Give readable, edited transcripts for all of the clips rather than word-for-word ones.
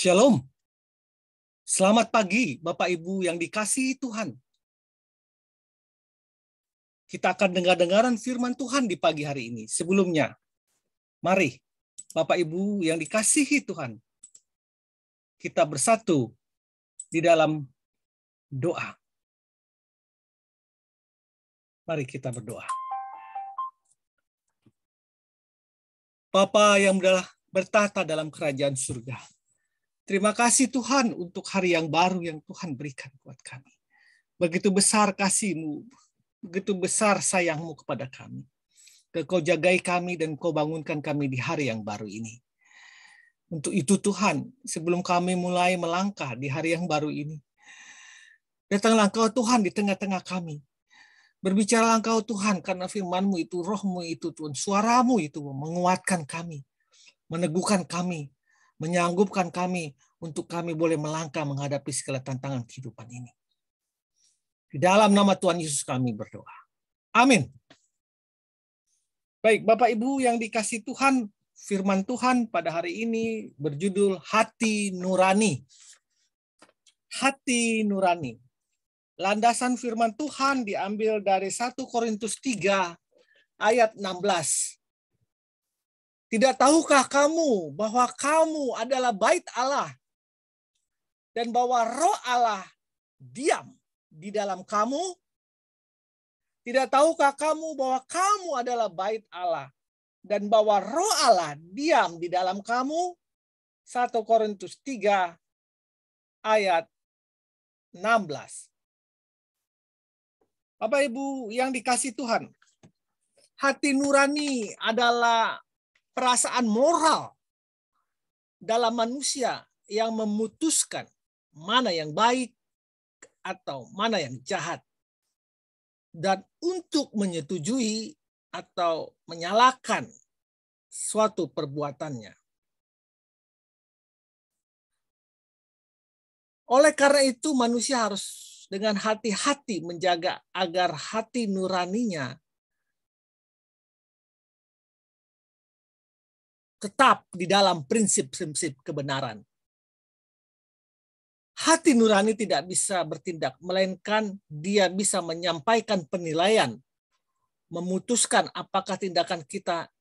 Shalom. Selamat pagi, Bapak Ibu yang dikasihi Tuhan. Kita akan dengar-dengaran firman Tuhan di pagi hari ini. Sebelumnya, mari Bapak Ibu yang dikasihi Tuhan, kita bersatu di dalam doa. Mari kita berdoa. Bapa yang bertata dalam kerajaan surga, terima kasih Tuhan untuk hari yang baru yang Tuhan berikan buat kami. Begitu besar kasih-Mu, begitu besar sayang-Mu kepada kami. Kau jagai kami dan Kau bangunkan kami di hari yang baru ini. Untuk itu Tuhan, sebelum kami mulai melangkah di hari yang baru ini, datanglah Engkau Tuhan di tengah-tengah kami. Berbicaralah Engkau Tuhan, karena firman-Mu itu, roh-Mu itu Tuhan, suara-Mu itu menguatkan kami, meneguhkan kami, menyanggupkan kami untuk kami boleh melangkah menghadapi segala tantangan kehidupan ini. Di dalam nama Tuhan Yesus kami berdoa. Amin. Baik, Bapak Ibu yang dikasihi Tuhan, firman Tuhan pada hari ini berjudul Hati Nurani. Hati Nurani. Landasan firman Tuhan diambil dari 1 Korintus 3 ayat 16. Tidak tahukah kamu bahwa kamu adalah bait Allah dan bahwa roh Allah diam di dalam kamu? Tidak tahukah kamu bahwa kamu adalah bait Allah dan bahwa roh Allah diam di dalam kamu? 1 Korintus 3 ayat 16. Bapak Ibu yang dikasihi Tuhan, hati nurani adalah perasaan moral dalam manusia yang memutuskan mana yang baik atau mana yang jahat, dan untuk menyetujui atau menyalahkan suatu perbuatannya. Oleh karena itu manusia harus dengan hati-hati menjaga agar hati nuraninya tetap di dalam prinsip-prinsip kebenaran. Hati nurani tidak bisa bertindak, melainkan dia bisa menyampaikan penilaian, memutuskan apakah tindakan kita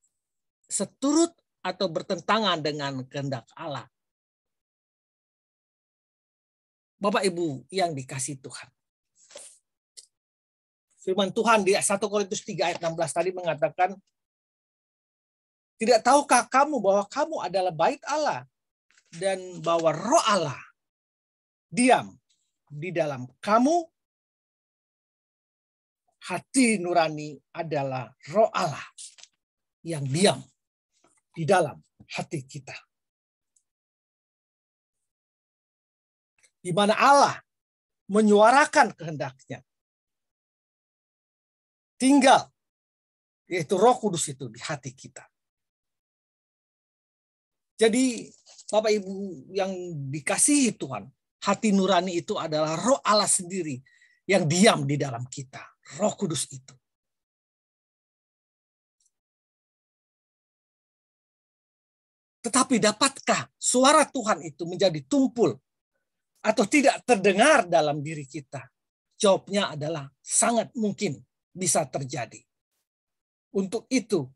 seturut atau bertentangan dengan kehendak Allah. Bapak Ibu yang dikasihi Tuhan. Firman Tuhan di 1 Korintus 3 ayat 16 tadi mengatakan, tidak tahukah kamu bahwa kamu adalah bait Allah dan bahwa roh Allah diam di dalam kamu? Hati nurani adalah roh Allah yang diam di dalam hati kita. Di mana Allah menyuarakan kehendaknya. Tinggal, yaitu Roh Kudus itu di hati kita. Jadi Bapak Ibu yang dikasihi Tuhan, hati nurani itu adalah roh Allah sendiri yang diam di dalam kita. Roh Kudus itu. Tetapi dapatkah suara Tuhan itu menjadi tumpul atau tidak terdengar dalam diri kita? Jawabnya adalah sangat mungkin bisa terjadi. Untuk itu,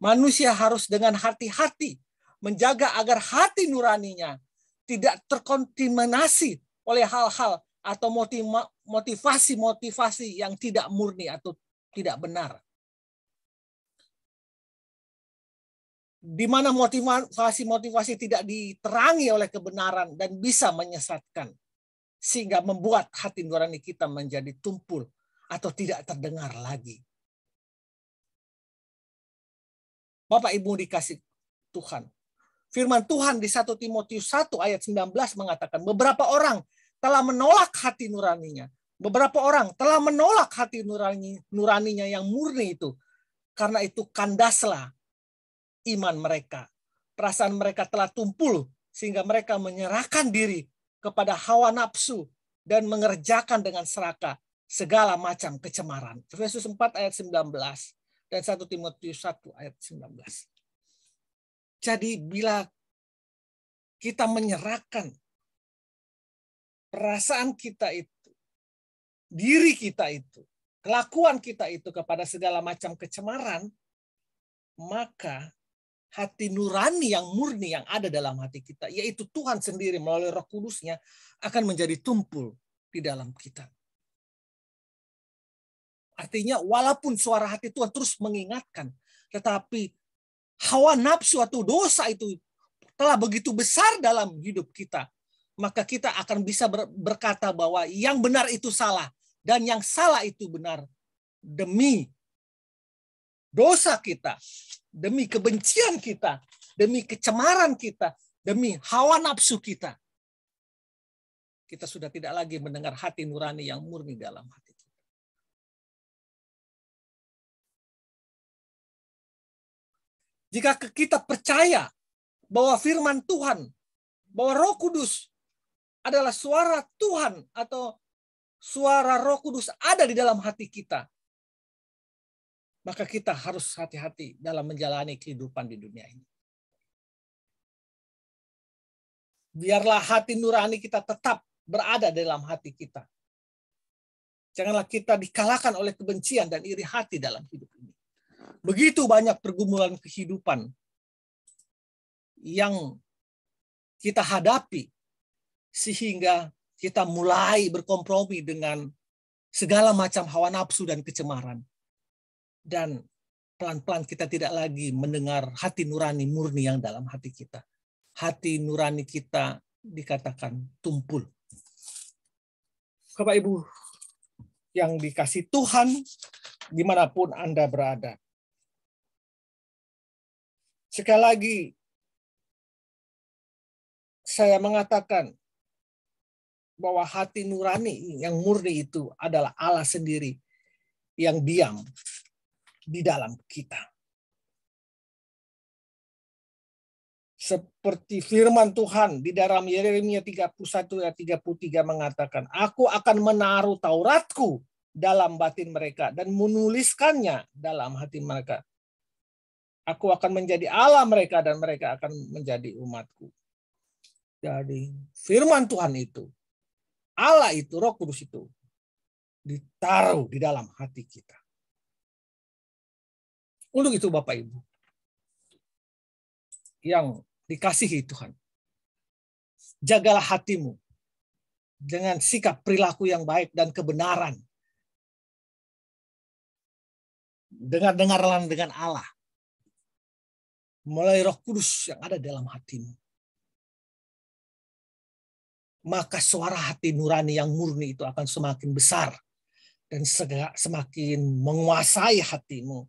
manusia harus dengan hati-hati menjaga agar hati nuraninya tidak terkontaminasi oleh hal-hal atau motivasi-motivasi yang tidak murni atau tidak benar. Di mana motivasi-motivasi tidak diterangi oleh kebenaran dan bisa menyesatkan, sehingga membuat hati nurani kita menjadi tumpul atau tidak terdengar lagi. Bapak Ibu dikasih Tuhan, firman Tuhan di 1 Timotius 1 ayat 19 mengatakan, beberapa orang telah menolak hati nuraninya. Beberapa orang telah menolak hati nuraninya yang murni itu. Karena itu kandaslah iman mereka. Perasaan mereka telah tumpul sehingga mereka menyerahkan diri kepada hawa nafsu dan mengerjakan dengan serakah segala macam kecemaran. Efesus 4 ayat 19 dan 1 Timotius 1 ayat 19. Jadi bila kita menyerahkan perasaan kita itu, diri kita itu, kelakuan kita itu kepada segala macam kecemaran, maka hati nurani yang murni yang ada dalam hati kita, yaitu Tuhan sendiri melalui Roh Kudus-Nya, akan menjadi tumpul di dalam kita. Artinya walaupun suara hati Tuhan terus mengingatkan, tetapi hawa nafsu atau dosa itu telah begitu besar dalam hidup kita, maka kita akan bisa berkata bahwa yang benar itu salah dan yang salah itu benar, demi dosa kita, demi kebencian kita, demi kecemaran kita, demi hawa nafsu kita. Kita sudah tidak lagi mendengar hati nurani yang murni dalam hati kita. Jika kita percaya bahwa firman Tuhan, bahwa Roh Kudus adalah suara Tuhan atau suara Roh Kudus ada di dalam hati kita, maka kita harus hati-hati dalam menjalani kehidupan di dunia ini. Biarlah hati nurani kita tetap berada dalam hati kita. Janganlah kita dikalahkan oleh kebencian dan iri hati dalam hidup ini. Begitu banyak pergumulan kehidupan yang kita hadapi, sehingga kita mulai berkompromi dengan segala macam hawa nafsu dan kecemaran. Dan pelan-pelan kita tidak lagi mendengar hati nurani murni yang dalam hati kita. Hati nurani kita dikatakan tumpul. Bapak Ibu yang dikasih Tuhan, dimanapun Anda berada. Sekali lagi, saya mengatakan bahwa hati nurani yang murni itu adalah Allah sendiri yang diam di dalam kita. Seperti firman Tuhan di dalam Yeremia 31 ayat 33 mengatakan, Aku akan menaruh Tauratku dalam batin mereka dan menuliskannya dalam hati mereka. Aku akan menjadi Allah mereka dan mereka akan menjadi umatku. Jadi firman Tuhan itu, Allah itu, Roh Kudus itu, ditaruh di dalam hati kita. Untuk itu Bapak Ibu yang dikasihi Tuhan, jagalah hatimu dengan sikap perilaku yang baik dan kebenaran. Dengar-dengarlah dengan Allah melalui Roh Kudus yang ada dalam hatimu. Maka suara hati nurani yang murni itu akan semakin besar dan semakin menguasai hatimu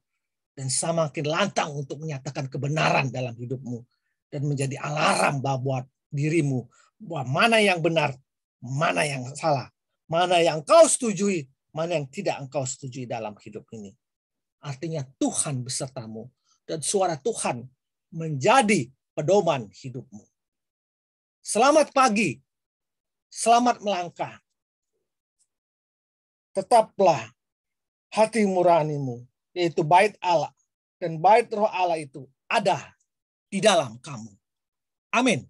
dan semakin lantang untuk menyatakan kebenaran dalam hidupmu dan menjadi alarm buat dirimu bahwa mana yang benar, mana yang salah, mana yang kau setujui, mana yang tidak engkau setujui dalam hidup ini. Artinya Tuhan besertamu dan suara Tuhan menjadi pedoman hidupmu. Selamat pagi, selamat melangkah. Tetaplah hati nuranimu, yaitu bait Allah dan bait Roh Allah itu ada di dalam kamu. Amin.